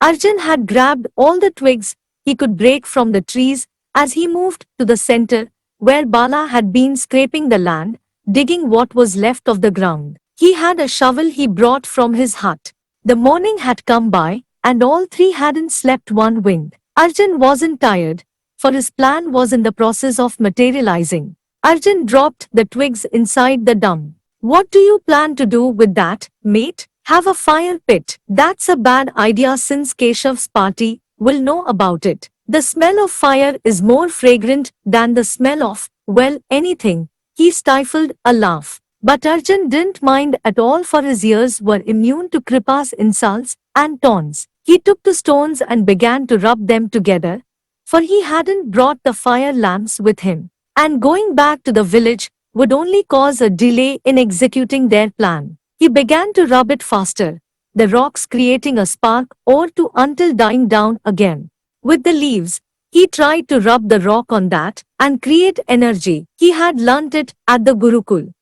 Arjun had grabbed all the twigs he could break from the trees as he moved to the center, where Bala had been scraping the land, digging what was left of the ground. He had a shovel he brought from his hut. The morning had come by, and all three hadn't slept one wink. Arjun wasn't tired, for his plan was in the process of materializing. Arjun dropped the twigs inside the dump. What do you plan to do with that, mate? Have a fire pit. That's a bad idea since Keshav's party will know about it. The smell of fire is more fragrant than the smell of, well, anything. He stifled a laugh. But Arjun didn't mind at all, for his ears were immune to Kripa's insults and taunts. He took the stones and began to rub them together, for he hadn't brought the fire lamps with him. And going back to the village would only cause a delay in executing their plan. He began to rub it faster, the rocks creating a spark or two until dying down again. With the leaves, he tried to rub the rock on that and create energy. He had learnt it at the Gurukul.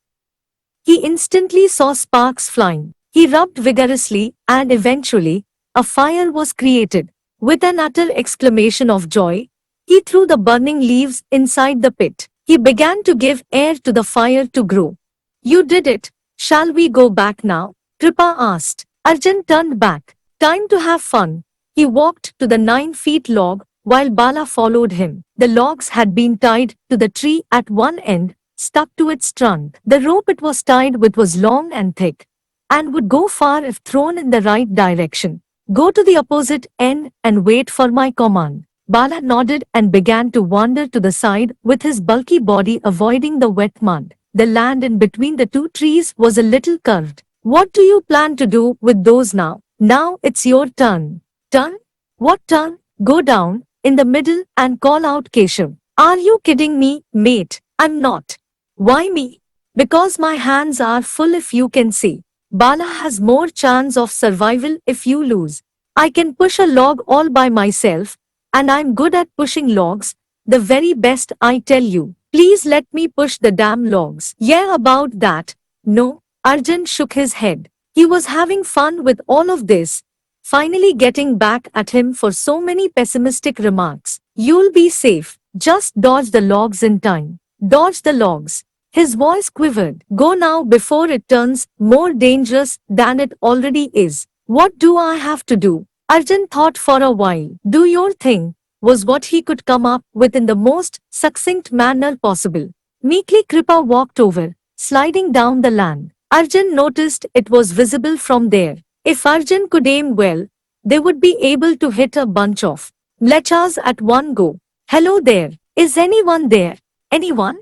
He instantly saw sparks flying. He rubbed vigorously and eventually, a fire was created. With an utter exclamation of joy, he threw the burning leaves inside the pit. He began to give air to the fire to grow. You did it. Shall we go back now? Kripa asked. Arjun turned back. Time to have fun. He walked to the 9 feet log, while Bala followed him. The logs had been tied to the tree at one end, stuck to its trunk. The rope it was tied with was long and thick, and would go far if thrown in the right direction. Go to the opposite end and wait for my command. Bala nodded and began to wander to the side with his bulky body avoiding the wet mud. The land in between the two trees was a little curved. What do you plan to do with those now? Now it's your turn. Turn? What turn? Go down in the middle and call out Keshav. Are you kidding me, mate? I'm not. Why me? Because my hands are full, if you can see. Bala has more chance of survival if you lose. I can push a log all by myself, and I'm good at pushing logs, the very best, I tell you. Please let me push the damn logs. Yeah, about that. No. Arjun shook his head. He was having fun with all of this, finally getting back at him for so many pessimistic remarks. You'll be safe. Just dodge the logs in time. Dodge the logs. His voice quivered. Go now before it turns more dangerous than it already is. What do I have to do? Arjun thought for a while. Do your thing, was what he could come up with in the most succinct manner possible. Meekly Kripa walked over, sliding down the land. Arjun noticed it was visible from there. If Arjun could aim well, they would be able to hit a bunch of mlechas at one go. Hello there. Is anyone there? Anyone?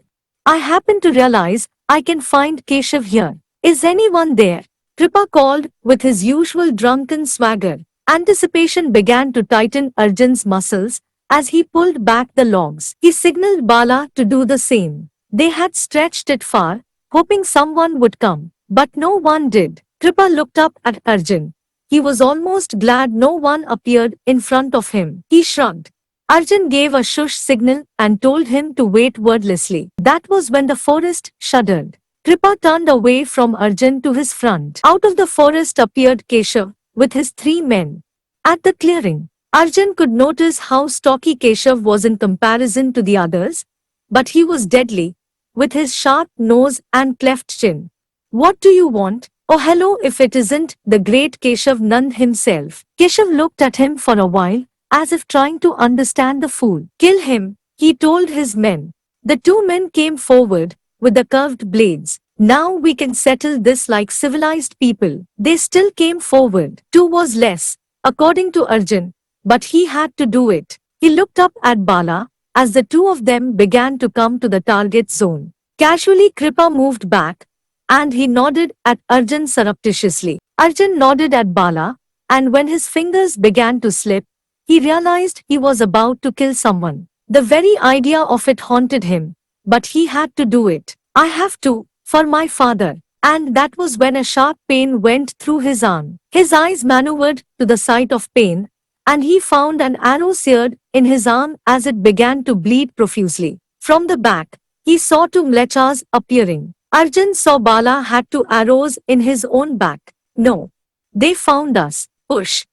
I happen to realize I can find Keshav here. Is anyone there? Kripa called with his usual drunken swagger. Anticipation began to tighten Arjun's muscles as he pulled back the logs. He signaled Bala to do the same. They had stretched it far, hoping someone would come, but no one did. Kripa looked up at Arjun. He was almost glad no one appeared in front of him. He shrugged. Arjun gave a shush signal and told him to wait wordlessly. That was when the forest shuddered. Kripa turned away from Arjun to his front. Out of the forest appeared Keshav with his 3 men. At the clearing, Arjun could notice how stocky Keshav was in comparison to the others, but he was deadly, with his sharp nose and cleft chin. What do you want? Oh hello, if it isn't the great Keshav Nand himself. Keshav looked at him for a while, as if trying to understand the fool. Kill him, he told his men. The 2 men came forward, with the curved blades. Now we can settle this like civilized people. They still came forward. 2 was less, according to Arjun, but he had to do it. He looked up at Bala, as the 2 of them began to come to the target zone. Casually Kripa moved back, and he nodded at Arjun surreptitiously. Arjun nodded at Bala, and when his fingers began to slip, he realized he was about to kill someone. The very idea of it haunted him, but he had to do it. I have to, for my father. And that was when a sharp pain went through his arm. His eyes maneuvered to the site of pain, and he found an arrow seared in his arm as it began to bleed profusely. From the back, he saw 2 mlechas appearing. Arjun saw Bala had 2 arrows in his own back. No. They found us. Push.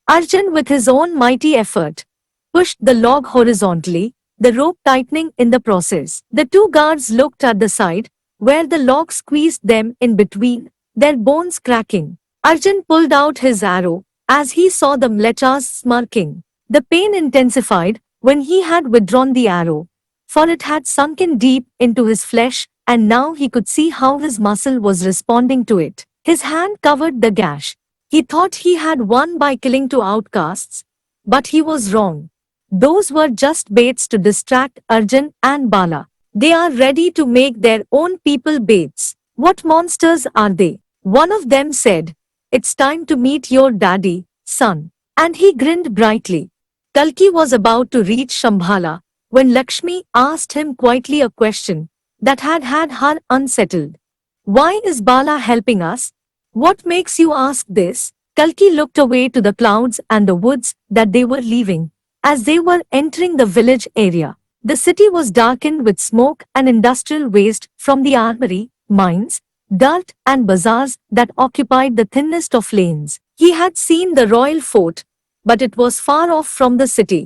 Arjun, with his own mighty effort, pushed the log horizontally, the rope tightening in the process. The two guards looked at the side, where the log squeezed them in between, their bones cracking. Arjun pulled out his arrow, as he saw the mlechas smirking. The pain intensified when he had withdrawn the arrow, for it had sunken deep into his flesh, and now he could see how his muscle was responding to it. His hand covered the gash. He thought he had won by killing two outcasts, but he was wrong. Those were just baits to distract Arjun and Bala. They are ready to make their own people baits. What monsters are they? One of them said, "It's time to meet your daddy, son." And he grinned brightly. Kalki was about to reach Shambhala when Lakshmi asked him quietly a question that had her unsettled. "Why is Bala helping us? What makes you ask this?" Kalki looked away to the clouds and the woods that they were leaving. As they were entering the village area, the city was darkened with smoke and industrial waste from the armory, mines, dirt and bazaars that occupied the thinnest of lanes. He had seen the royal fort, but it was far off from the city.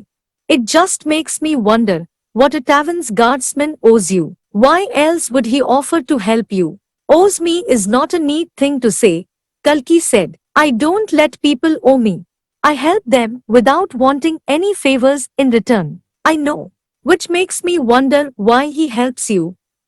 "It just makes me wonder what a tavern's guardsman owes you. Why else would he offer to help you?" "Owes me is not a neat thing to say," Kalki said. "I don't let people owe me. I help them without wanting any favors in return." "I know. Which makes me wonder why he helps you,"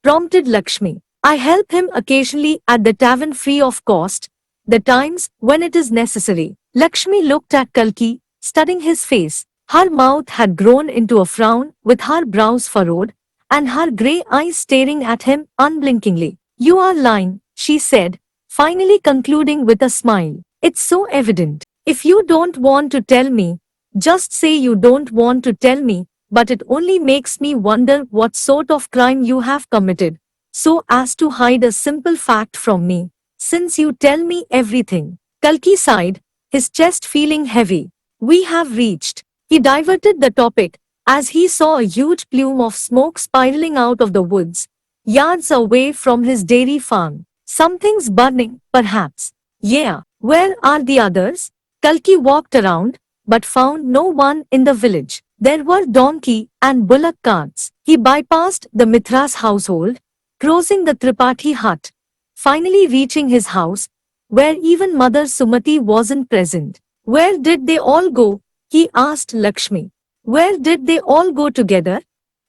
prompted Lakshmi. "I help him occasionally at the tavern free of cost, the times when it is necessary." Lakshmi looked at Kalki, studying his face. Her mouth had grown into a frown with her brows furrowed, and her grey eyes staring at him unblinkingly. "You are lying," she said, finally concluding with a smile. "It's so evident. If you don't want to tell me, just say you don't want to tell me, but it only makes me wonder what sort of crime you have committed, so as to hide a simple fact from me, since you tell me everything." Kalki sighed, his chest feeling heavy. "We have reached." He diverted the topic, as he saw a huge plume of smoke spiraling out of the woods, yards away from his dairy farm. "Something's burning, perhaps." "Yeah, where are the others?" Kalki walked around, but found no one in the village. There were donkey and bullock carts. He bypassed the Mithra's household, crossing the Tripathi hut, finally reaching his house, where even Mother Sumati wasn't present. "Where did they all go?" he asked Lakshmi. "Where did they all go together?"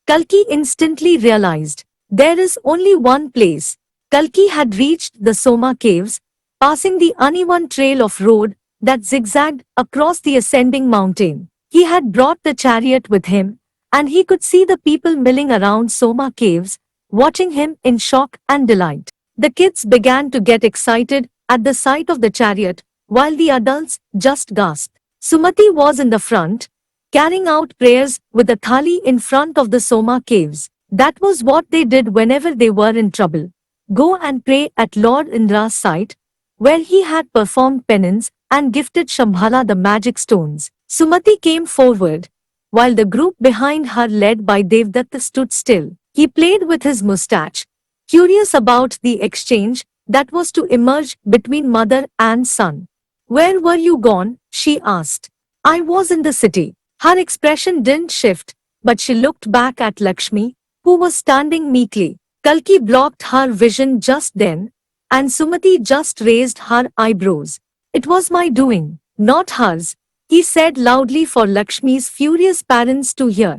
Kalki instantly realized, there is only one place. Kalki had reached the Soma caves, passing the uneven trail of road that zigzagged across the ascending mountain. He had brought the chariot with him, and he could see the people milling around Soma caves, watching him in shock and delight. The kids began to get excited at the sight of the chariot, while the adults just gasped. Sumati was in the front, carrying out prayers with a thali in front of the Soma caves. That was what they did whenever they were in trouble. Go and pray at Lord Indra's site, where he had performed penance and gifted Shambhala the magic stones. Sumati came forward, while the group behind her led by Devdatta stood still. He played with his moustache, curious about the exchange that was to emerge between mother and son. "Where were you gone?" she asked. "I was in the city." Her expression didn't shift, but she looked back at Lakshmi, who was standing meekly. Kalki blocked her vision just then, and Sumati just raised her eyebrows. "It was my doing, not hers," he said loudly for Lakshmi's furious parents to hear.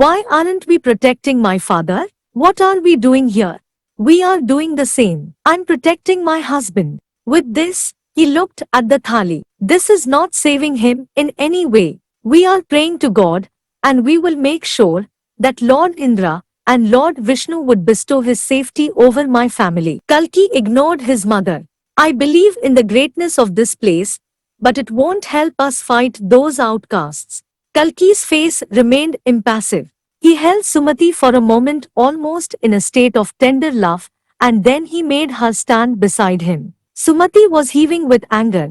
"Why aren't we protecting my father? What are we doing here?" "We are doing the same. I'm protecting my husband." With this, he looked at the thali. "This is not saving him in any way. We are praying to God, and we will make sure that Lord Indra and Lord Vishnu would bestow his safety over my family." Kalki ignored his mother. "I believe in the greatness of this place, but it won't help us fight those outcasts." Kalki's face remained impassive. He held Sumati for a moment almost in a state of tender love, and then he made her stand beside him. Sumati was heaving with anger,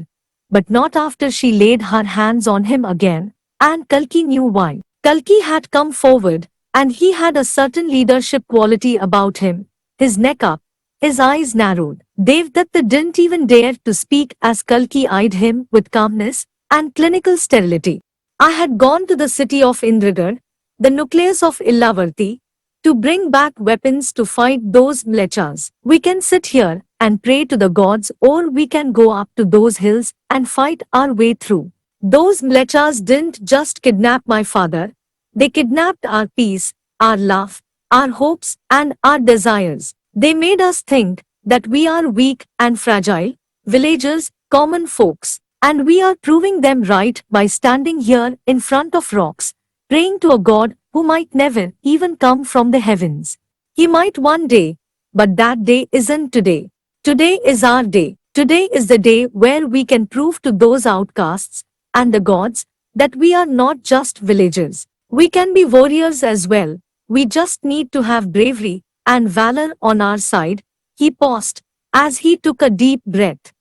but not after she laid her hands on him again, and Kalki knew why. Kalki had come forward, and he had a certain leadership quality about him, his neck up, his eyes narrowed. Devdatta didn't even dare to speak as Kalki eyed him with calmness and clinical sterility. I had gone to the city of Indragarh, the nucleus of Illavarti, to bring back weapons to fight those mlechas. We can sit here and pray to the gods, or we can go up to those hills and fight our way through. Those mlechas didn't just kidnap my father, they kidnapped our peace, our love, our hopes, and our desires. They made us think that we are weak and fragile, villagers, common folks, and we are proving them right by standing here in front of rocks, praying to a God who might never even come from the heavens. He might one day, but that day isn't today. Today is our day. Today is the day where we can prove to those outcasts and the gods that we are not just villagers. We can be warriors as well. We just need to have bravery and valor on our side. He paused as he took a deep breath.